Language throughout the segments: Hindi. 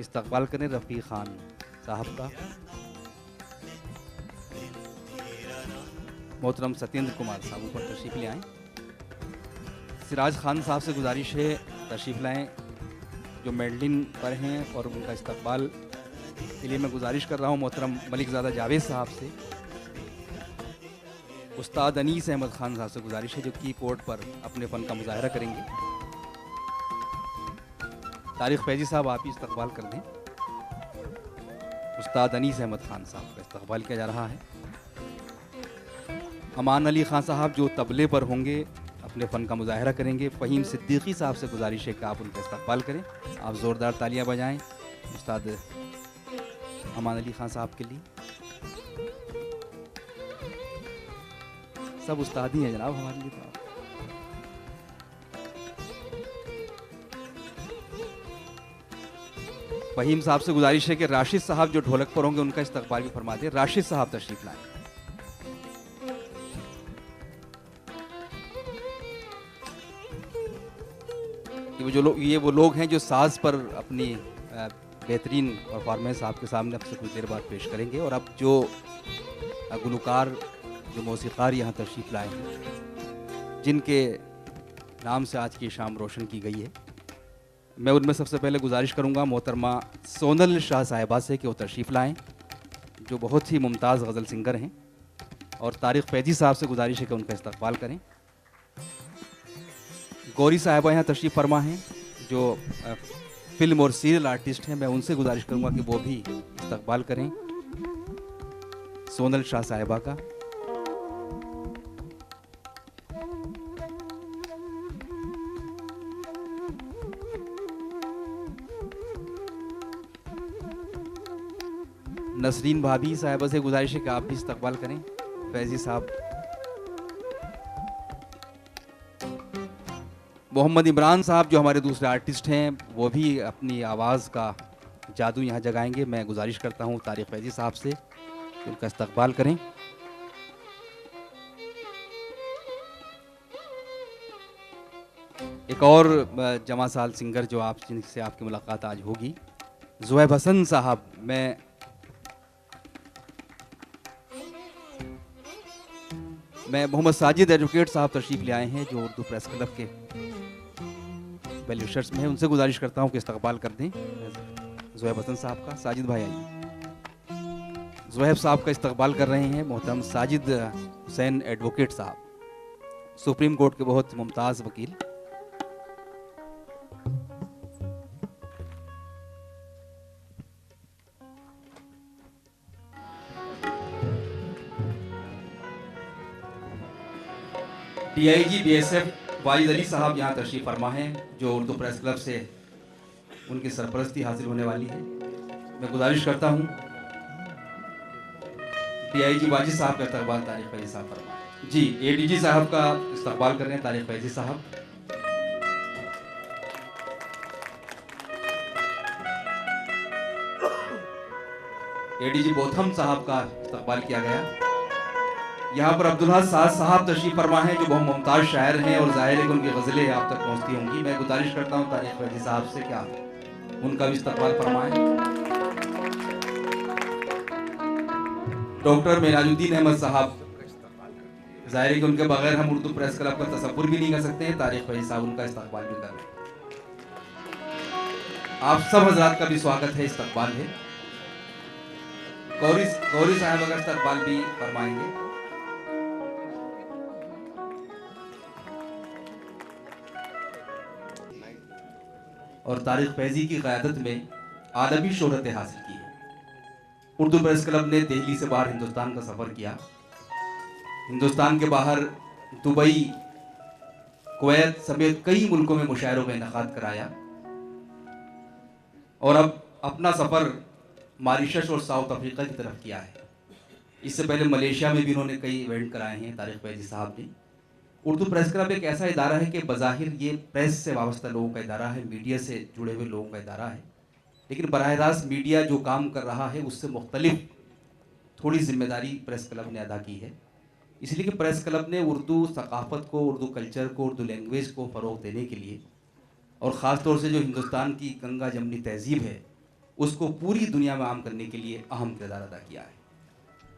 इस्तकबाल करें रफ़ी खान साहब का। मोहतरम सत्येंद्र कुमार साहब ऊपर तशरीफ़ ले आएँ। सिराज खान साहब से गुजारिश है तशरीफ़ लाएँ जो मेडलिन पर हैं, और उनका इस्तकबाल के लिए मैं गुजारिश कर रहा हूँ मोहतरम मलिकज़ादा जावेद साहब से। उस्ताद अनीस अहमद खान साहब से गुजारिश है जो कीबोर्ड पर अपने फ़न का मुज़ाहरा करेंगे। तारिक फैजी साहब आप ही इस्तकबाल कर दें। उस्ताद अनीस अहमद खान साहब का इस्तकबाल किया जा रहा है। अमान अली खान साहब जो तबले पर होंगे अपने फ़न का मुज़ाहरा करेंगे। फ़हीम सिद्दीकी साहब से गुजारिश है कि आप उनका इस्तकबाल करें। आप ज़ोरदार तालियां बजाएं उस्ताद अमान अली खान साहब के लिए। सब उस्ताद ही हैं जनाब हमारे लिए। तो फ़हीम साहब से गुजारिश है कि राशिद साहब जो ढोलक पर होंगे उनका इस्तकबाल भी फरमा दें। राशिद साहब तशरीफ लाएं। ये वो लोग हैं जो साज पर अपनी बेहतरीन परफॉर्मेंस आपके सामने अब से कुछ देर बाद पेश करेंगे। और अब जो गुलकार जो मौसीक़ार यहाँ तशरीफ़ लाए हैं जिनके नाम से आज की शाम रोशन की गई है, मैं उनमें सबसे पहले गुजारिश करूँगा मोहतरमा सोनल शाह साहिबा से कि वो तशरीफ़ लाएँ जो बहुत ही मुमताज़ गज़ल सिंगर हैं। और तारिक फैजी साहब से गुजारिश है कि उनका इस्तकबाल करें। गौरी साहिबा यहाँ तशरीफ़ फरमा हैं जो फिल्म और सीरियल आर्टिस्ट हैं। मैं उनसे गुजारिश करूँगा कि वो भी इस्तकबाल करें सोनल शाह साहिबा का। नसरीन भाभी साहिबा से गुजारिश है कि आप भी इस्तकबाल करें। फैजी साहब, मोहम्मद इमरान साहब जो हमारे दूसरे आर्टिस्ट हैं वो भी अपनी आवाज़ का जादू यहाँ जगाएंगे। मैं गुजारिश करता हूँ तारिक फैजी साहब से कि उनका इस्तकबाल करें। एक और जमा साल सिंगर जो आप जिनसे आपकी मुलाकात आज होगी, ज़ुहैब हसन साहब। मैं मोहम्मद साजिद एडवोकेट साहब तशरीफ़ ले आए हैं जो उर्दू प्रेस क्लब के वेल विशर्स में है। उनसे गुजारिश करता हूँ कि इस्तकबाल कर दें ज़ुहैब हसन साहब का। साजिद भाई आइए। ज़ुहैब साहब का इस्तकबाल कर रहे हैं मोहतरम साजिद हुसैन एडवोकेट साहब, सुप्रीम कोर्ट के बहुत मुमताज़ वकील। DIG BSF वाजिद अली साहब यहाँ तशरीफ़ फरमा हैं जो उर्दू प्रेस क्लब से उनकी सरपरस्ती हासिल होने वाली है। मैं गुजारिश करता हूँ DIG वाजिद साहब का इस्तकबाल तारिक फैजी साहब फरमाएं। जी, ADG साहब का इस्तकबाल कर रहे हैं तारिक फैजी साहब। ADG बोथम साहब का इस्तकबाल किया गया। यहाँ पर अब्दुल्ला साद साहब तशरीफ़ फरमा हैं जो बहुत मुमताज़ शायर हैं और ज़ाहिर है कि उनकी गज़लें आप तक पहुँचती होंगी। मैं गुजारिश करता हूँ तारिक फैजी साहब से क्या उनका भी इस्तकबाल फरमाएं। डॉक्टर मेराजुद्दीन अहमद साहब, ज़ाहिर है कि उनके बगैर हम उर्दू प्रेस क्लब का तसव्वुर भी नहीं कर सकते हैं। तारिक फैजी साहब उनका इस्तकबाल भी कर रहे हैं। आप सब हज़रात का भी स्वागत है, इस्तकबाल है। गौरी गौरी साहब अगर इस्तकबाल भी फरमाएंगे। और तारिक फैजी की क़यादत में आलमी शोहरत हासिल की है। उर्दू प्रेस क्लब ने दिल्ली से बाहर हिंदुस्तान का सफ़र किया, हिंदुस्तान के बाहर दुबई, कुवैत समेत कई मुल्कों में मुशायरों का इनेकाद कराया और अब अपना सफ़र मॉरिशस और साउथ अफ्रीका की तरफ किया है। इससे पहले मलेशिया में भी इन्होंने कई इवेंट कराए हैं तारिक फैजी साहब ने। उर्दू प्रेस क्लब एक ऐसा इदारा है कि बज़ाहिर ये प्रेस से वाबस्ता लोगों का इदारा है, मीडिया से जुड़े हुए लोगों का इदारा है, लेकिन बराह रास्त मीडिया जो काम कर रहा है उससे मुख्तलिफ थोड़ी जिम्मेदारी प्रेस क्लब ने अदा की है। इसलिए कि प्रेस क्लब ने उर्दू सकाफ़त को, उर्दू कल्चर को, उर्दू लैंग्वेज को फ़रोग़ देने के लिए और ख़ास तौर से जो हिंदुस्तान की गंगा जमनी तहज़ीब है उसको पूरी दुनिया में आम करने के लिए अहम किरदार अदा किया है।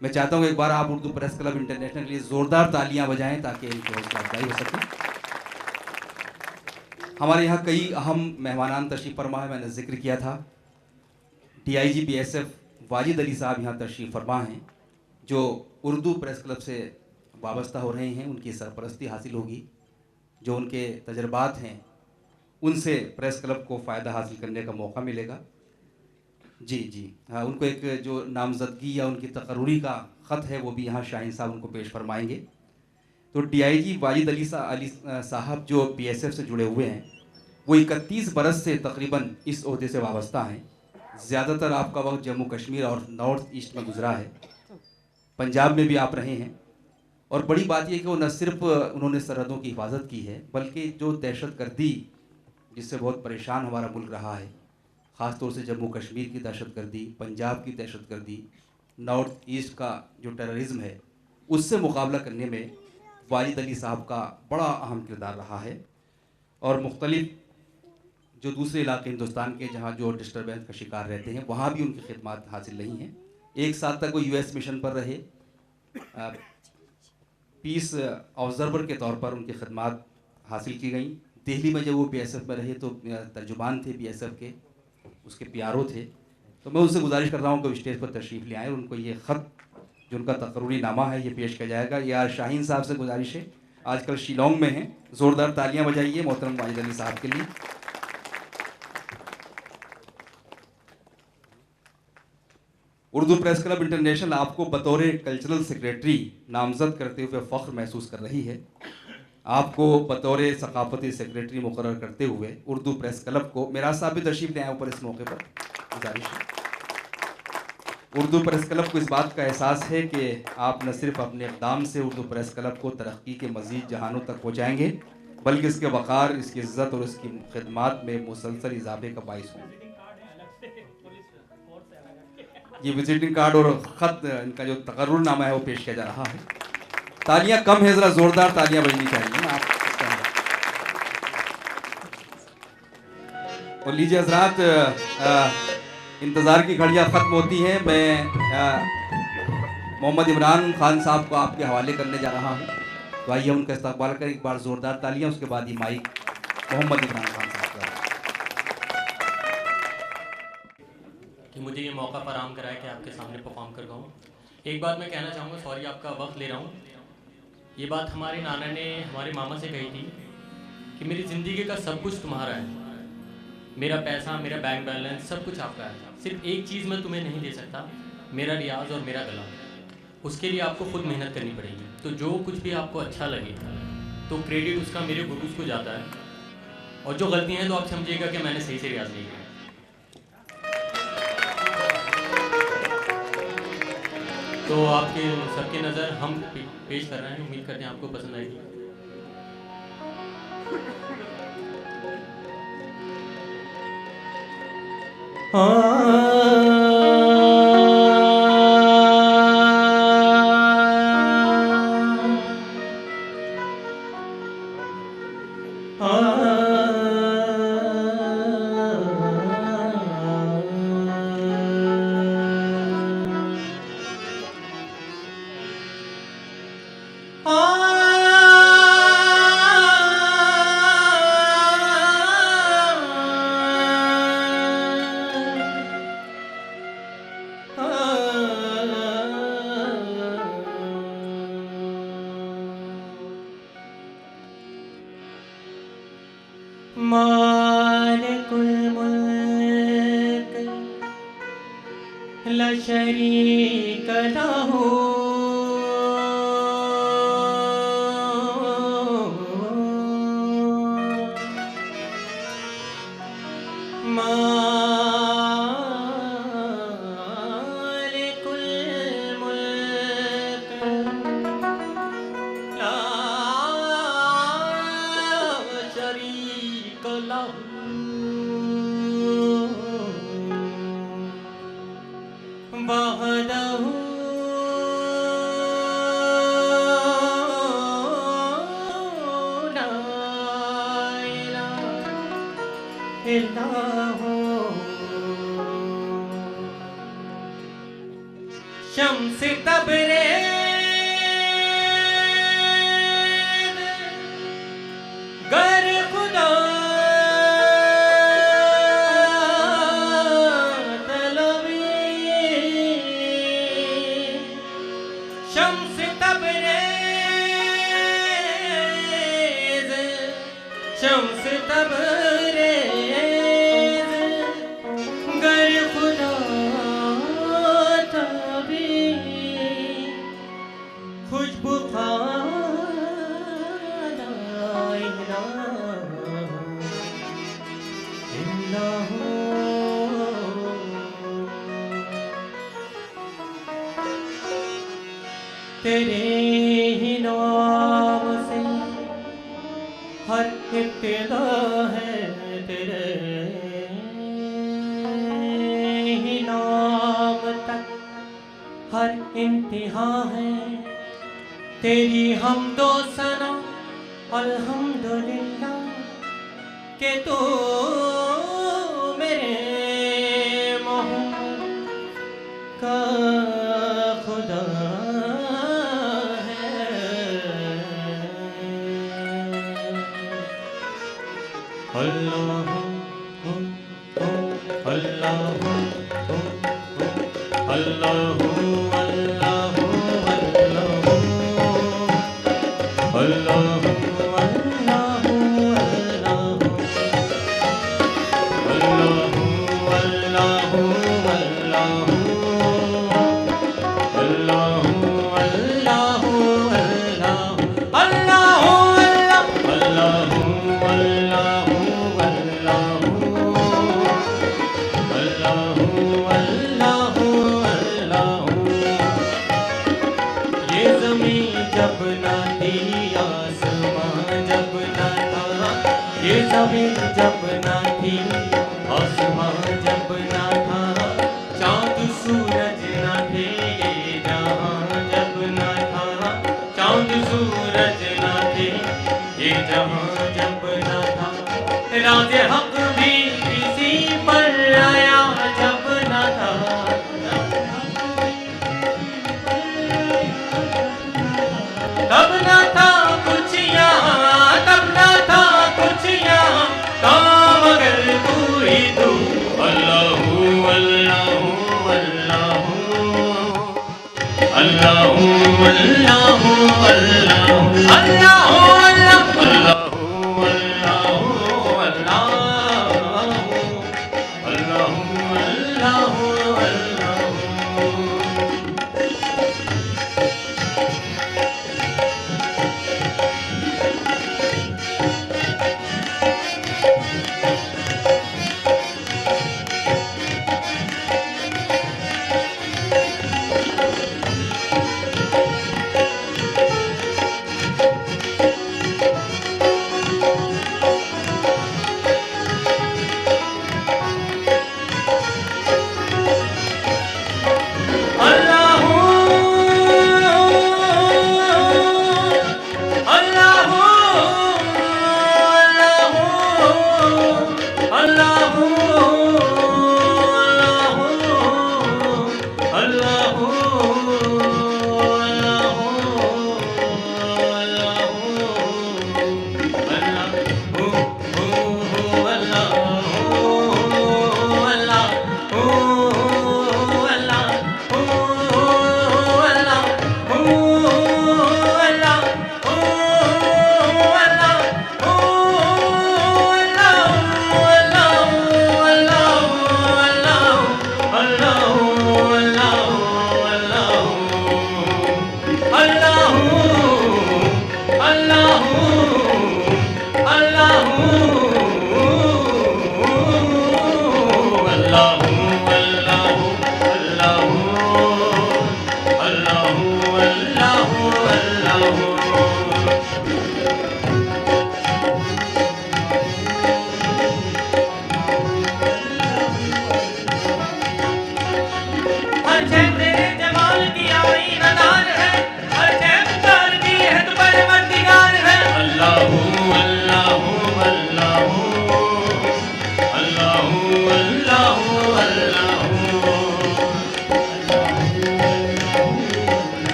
मैं चाहता हूँ एक बार आप उर्दू प्रेस क्लब इंटरनेशनल के लिए ज़ोरदार तालियां बजाएं ताकि इनकी हौसला अफजाई हो सके। हमारे यहाँ कई अहम मेहमानान तशरीफ़ फरमा है, मैंने जिक्र किया था। DIG BSF वाजिद अली साहब यहाँ तशरीफ़ फरमा हैं, जो उर्दू प्रेस क्लब से वाबस्ता हो रहे हैं। उनकी सरपरस्ती हासिल होगी, जो उनके तजर्बात हैं उनसे प्रेस क्लब को फ़ायदा हासिल करने का मौका मिलेगा। जी जी हाँ, उनको एक जो नामजदगी या उनकी तकर्रुरी का ख़त है वो भी यहाँ शाहीन साहब उनको पेश फरमाएंगे। तो DIG वाजिद अली साहब जो BSF से जुड़े हुए हैं, वो 31 बरस से तकरीबन इस ओहदे से वाबस्ता हैं। ज़्यादातर आपका वक्त जम्मू कश्मीर और नॉर्थ ईस्ट में गुजरा है, पंजाब में भी आप रहे हैं। और बड़ी बात यह कि वो न सिर्फ उन्होंने सरहदों की हिफाजत की है, बल्कि जो दहशत गर्दी जिससे बहुत परेशान हमारा मुल्क रहा है, ख़ास तौर से जम्मू कश्मीर की दहशत गर्दी, पंजाब की दहशत गर्दी, नॉर्थ ईस्ट का जो टेररिज्म है, उससे मुकाबला करने में वाजिद अली साहब का बड़ा अहम किरदार रहा है। और मुख्तलिफ जो दूसरे इलाके हिंदुस्तान के जहाँ जो डिस्टर्बेंस का शिकार रहते हैं, वहाँ भी उनकी खिदमत हासिल रही हैं। एक साल तक वो US मिशन पर रहे, पीस ऑब्जर्वर के तौर पर उनकी खिदमत हासिल की गई। दिल्ली में जब वो BSF में रहे तो तर्जुमान थे BSF के, उसके PRO थे। तो मैं उनसे गुजारिश कर रहा हूँ कि स्टेज पर तशरीफ़ ले आएँ और उनको ये ख़त जो उनका तकर्रुरी नामा है ये पेश किया जाएगा। यार शाहीन साहब से गुजारिश है, आजकल शिलोंग में हैं, ज़ोरदार तालियां बजाइए मोहतरम वाजिद अली साहब के लिए। उर्दू प्रेस क्लब इंटरनेशनल आपको बतौर कल्चरल सेक्रेटरी नामजद करते हुए फ़ख्र महसूस कर रही है। आपको बतौर सकाफ़ती सेक्रेटरी मुकर्रर करते हुए उर्दू प्रेस क्लब को, मेरा साहब भी तशरीफ़ ले आए ऊपर इस मौके पर, गुजारिश है। उर्दू प्रेस क्लब को इस बात का एहसास है कि आप न सिर्फ अपने इक़दाम से उर्दू प्रेस क्लब को तरक्की के मज़ीद जहानों तक पहुँचाएँगे, बल्कि इसके वक़ार, इसकी इज़्ज़त और इसकी खिदमत में मुसलसल इजाफे का बाइस होंगे। ये विजिटिंग कार्ड और ख़त, इनका जो तकर्रुरनामा है वो पेश किया जा रहा है। तालियां कम है, ज़रा ज़ोरदार तालियां बजनी चाहिए ना आप। और लीजिए हज़रात, इंतज़ार की घड़ियां ख़त्म होती हैं। मैं मोहम्मद इमरान खान साहब को आपके हवाले करने जा रहा हूं, तो आइए उनका इस्तकबाल करें। एक बार ज़ोरदार तालियां, उसके बाद ये माइक मोहम्मद इमरान खान साहब का। कि मुझे ये मौका फराहम कराए कि आपके सामने परफॉर्म कर पाऊँ। एक बात मैं कहना चाहूँगा, सॉरी आपका वक्त ले रहा हूँ। ये बात हमारे नाना ने हमारे मामा से कही थी कि मेरी ज़िंदगी का सब कुछ तुम्हारा है, मेरा पैसा, मेरा बैंक बैलेंस, सब कुछ आपका है, सिर्फ एक चीज़ मैं तुम्हें नहीं दे सकता, मेरा रियाज और मेरा गला। उसके लिए आपको खुद मेहनत करनी पड़ेगी। तो जो कुछ भी आपको अच्छा लगे तो क्रेडिट उसका मेरे गुरुज को जाता है, और जो गलतियाँ हैं तो आप समझिएगा कि मैंने सही से रियाज नहीं किया। तो आपके सबके नज़र हम पेश कर रहे हैं, उम्मीद करते हैं आपको पसंद आएगी। शरीक लहू मालिकुल मुल्क ला शरीक लहू वहदहू ला इलाहा इल्लल्लाहु शम्स तबरेज़ गर खुदा तलबी शम्स तबरेज़ शम्स तबरेज़ गर खुदा तबी खुशबू खाना इल्लल्लाहु तेरे ही नाम से हर इब्तिदा है, तेरे ही नाम तक हर इंतहा है। तेरी हमदो सना अल्हम्दुलिल्लाह के तू मेरे मोहम्मद का खुदा है। अल्लाह अल्लाह अल्लाह ज़मीन जब ना थी, आसमां जब ना था, चाँद सूरज ना थे, ये जहां जब ना था, चाँद सूरज ना थे, ये जहां जब ना था, राज़े हक़ भी किसी पर आया जब ना था, तब ना था कुछ यहाँ, तब ना था कुछ यहाँ, काम अगर तू ही तू। अल्लाहू अल्लाहू अल्लाहू अल्लाहू अल्लाहू अल्लाहू अल्लाहू अल्लाहू अल्लाहू अल्लाहू अल्लाहू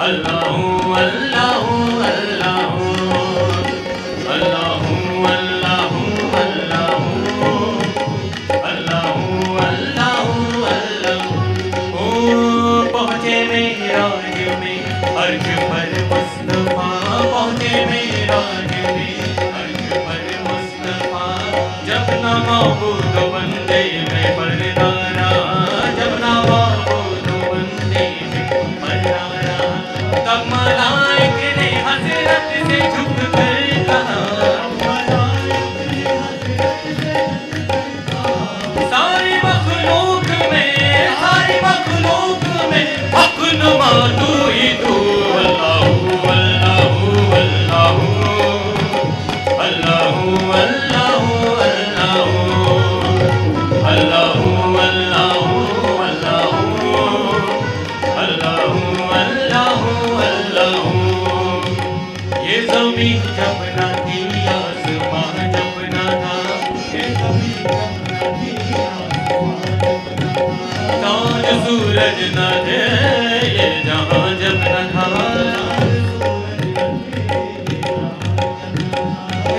अल्लाहू अल्लाहू अल्लाहू अल्लाहू अल्लाहू अल्लाहू अल्लाहू अल्लाहू ओ पहुँचे मेरा में अर्ज पर मुस्तफा पहुँचे मेरा में अर्ज पर मुस्तफा जब ना मौजूद बंदे में परदारा जब ना मौजूद बंदे में परदारा तब मलाइक ने हजरत से झुक कर कहा सारी मखलूक में हक नुमा तू ही तू अल्लाहू अल्लाहू अल्लाहू अल्लाहू अल्लाहू अल्लाहू अल्लाहू अल्लाहू अल्लाहू अल्लाहू अल्लाहू ये ज़मीन जब ना थी आसमां जब ना था ये ज़मीन जब ना थी ताज सूरज न थे ये जहां जब न था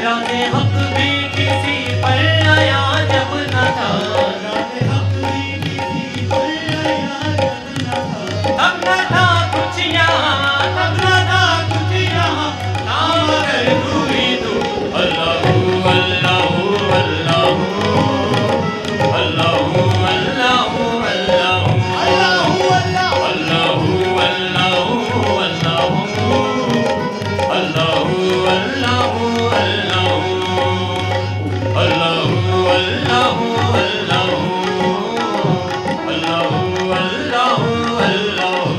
राज़े हक भी किसी पर आया जब न था तब न था कुछ यहाँ तब न था कुछ यहाँ नागर तू ही तू अल्लाहू अल्लाहू अल्लाहू अल्लाहू अल्लाहू अल्लाहू अल्लाहू अल्लाहू अल्लाहू अल्लाहू अल्लाहू अल्लाहू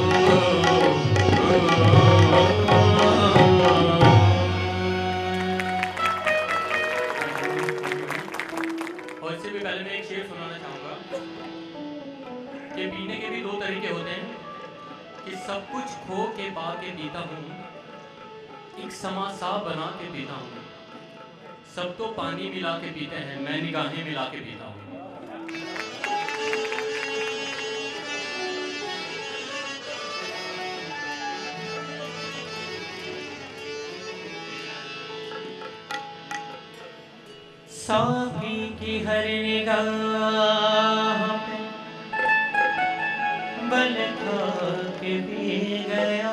और इससे भी पहले मैं एक शेर सुनाना चाहूँगा कि पीने के भी दो तरीके होते हैं कि सब कुछ खो के पा के पीता हूँ एक समा सा बना के पीता हूँ सब तो पानी मिला के पीते हैं मैं निगाहें मिला के पीता हूँ साफी की हर निगाह पे बल खा के पी गया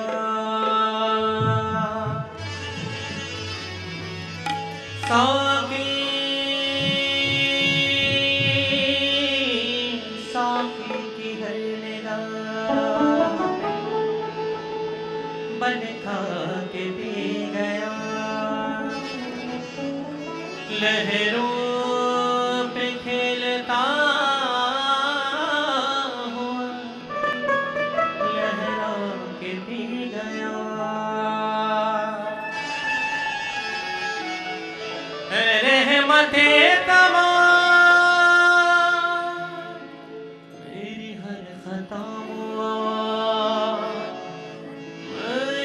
साफी की हर निगाह पे बल खा के पी गया लहरों पे खेलता हुआ लहरा के पी गया रहमते तमाम मेरी हर खता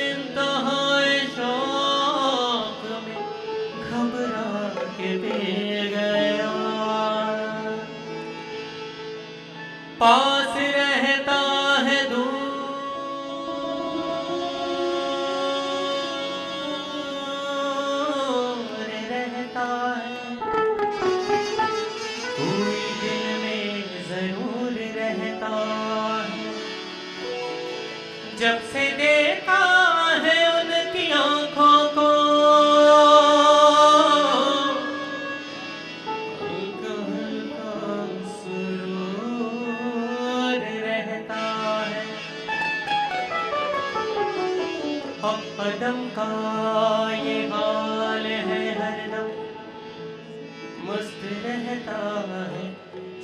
इंतहाए शौक में घबरा के दे गया पास रहता है दूर रहता है कोई दिल में जरूर रहता है जब से देखा है उनकी आंखों को कदम का ये हाल है हरदम मस्त रहता है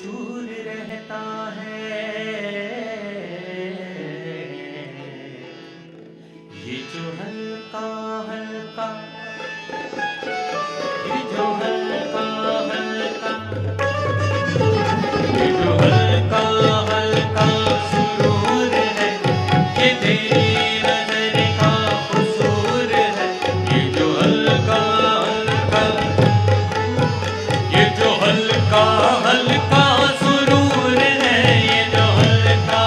चूर रहता है ये जो हल्का हल्का ये जो हल्का हल्का ये जो हल्का हल्का सुरूर है ये तेरी हल्का सुरूर है ये जो हल्का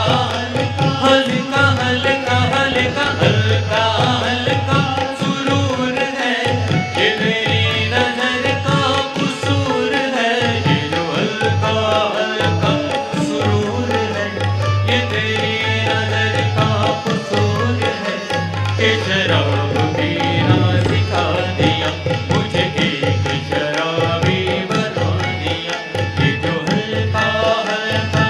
हल्का हल्का हल्का हल्का कि शराब पीना सिखा दिया, मुझे एक शराबी बना दिया। ये जो हल्का हल्का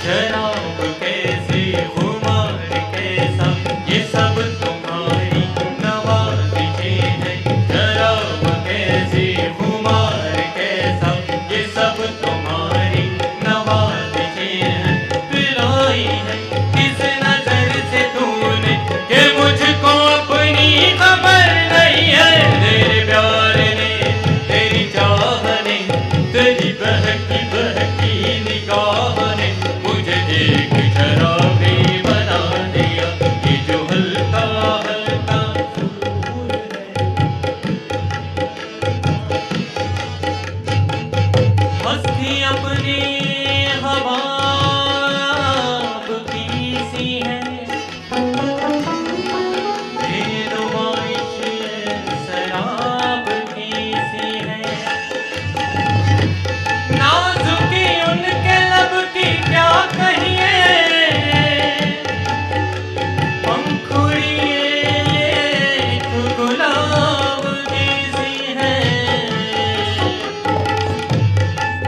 शराब कैसी खुमार कैसा, ये सब तुम्हारी नवाज़िशें हैं। शराब कैसी खुमार कैसा, ये सब तुम्हारी नवाज़िशें हैं। पिलाई है किस नजर से तूने कि मुझको अपनी खबर नहीं है। तेरे प्यार ने, तेरी चाह ने, तेरी बहकी बहकी निगाह ने मुझे एक शराबी बना दिया। ये जो हल्का हल्का सुरूर है, मस्ती अपनी हवाब की सी है, बेनुमाइश शराब की सी है। नाजुकी उनके लब की क्या कहिए, पंखुड़ी एक गुलाब की सी है।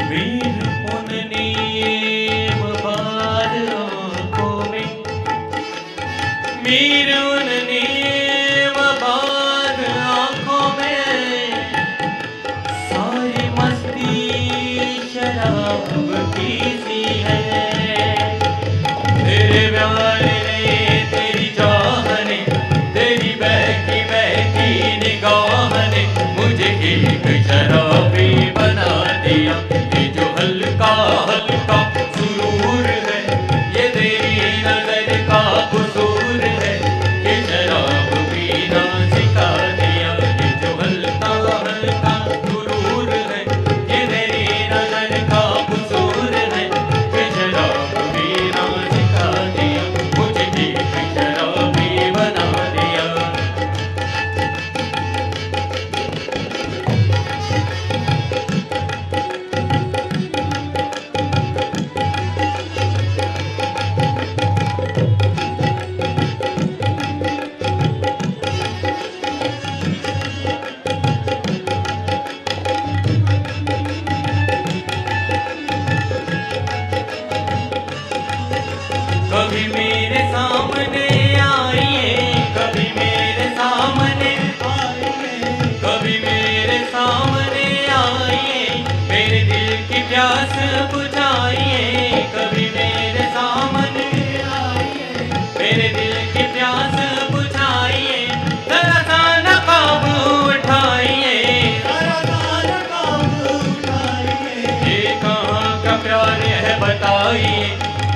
मीर उन नीम बार आँखों में, मीर उन नीम बार आँखों में, सारी मस्ती शराब की सी है। तेरे प्यार ने, तेरी चाह ने, तेरी बहकी बहकी निगाह ने मुझे एक शराबी बना दिया। ये जो हल्का हल्का सुरूर है, ये तेरी नजर का कसूर है। ये शराब पीना सिखा दिया। ये जो हल्का हल्का सुरूर है, ये तेरी नजर का कसूर है। ये शराब पीना सिखा दिया, मुझे एक शराबी बना दिया। कभी मेरे सामने आइए, कभी मेरे सामने आइए, कभी मेरे सामने आइए, मेरे दिल की प्यास बुझाइए। कभी मेरे सामने आइए, मेरे दिल की प्यास बुझाइए। जरा सा नकाब उठाइए, जरा सा नकाब उठाइए। ये कहाँ का प्यार है बताइए,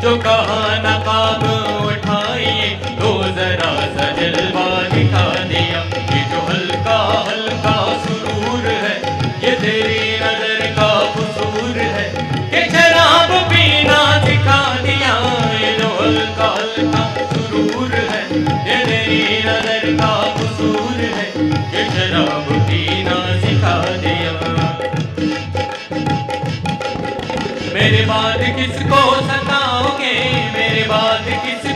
जो कहाँ नकाब उठाइए। तो जरा सा जलवा दिखा दिया। ये जो हल्का हल्का सुरूर है, ये तेरी नजर का कसूर है। ये शराब पीना सिखा दिया। ये जो हल्का हल्का सुरूर है, ये तेरी नजर का कसूर है। ये शराब पीना सिखा दिया। मेरे बाद किसको सताओगे, मेरे बाद किस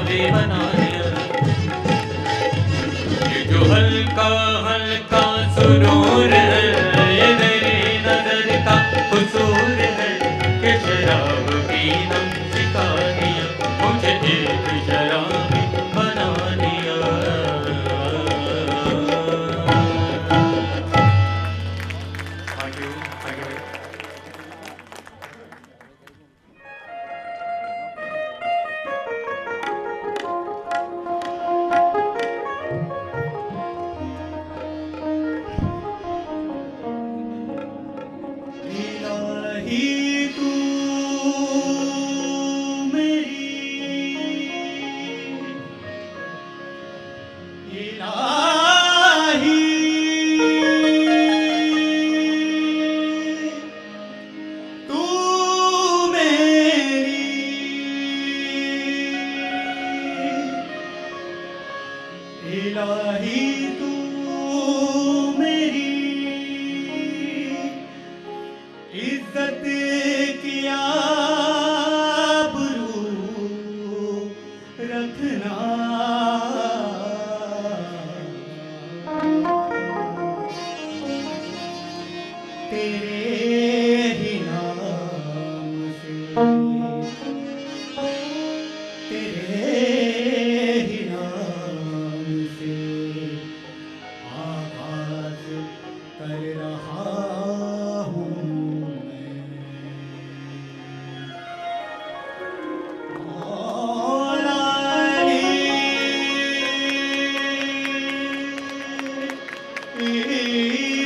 बाबे बना दिया। ये जो हल्का हल्का सुरूर है, ये मेरी नजर का कसूर है कि शराब पीना सिखा दिया, मुझे एक शराबी बना दिया। थैंक यू भाई। इलाही तू मेरी, इलाही तू मेरी, इलाही तू मेरी इज्जत किया आबरू रखना। तेरे ही नाम से, तेरे ही नाम से आगाज कर रहा हूँ मैं। मौला अली,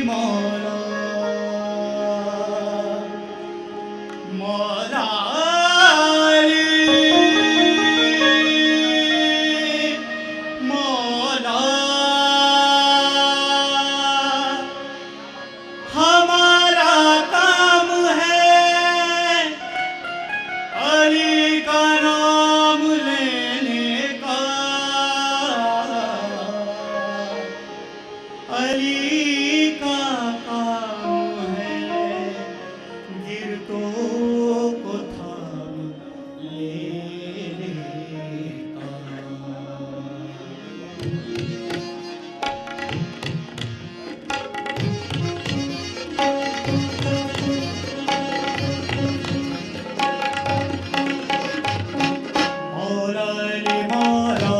मौला, मौला अली, मौला हमारा काम है अली का नाम लेने का, अली का काम है गिरतों को थाम लेने का। मौला अली मौला,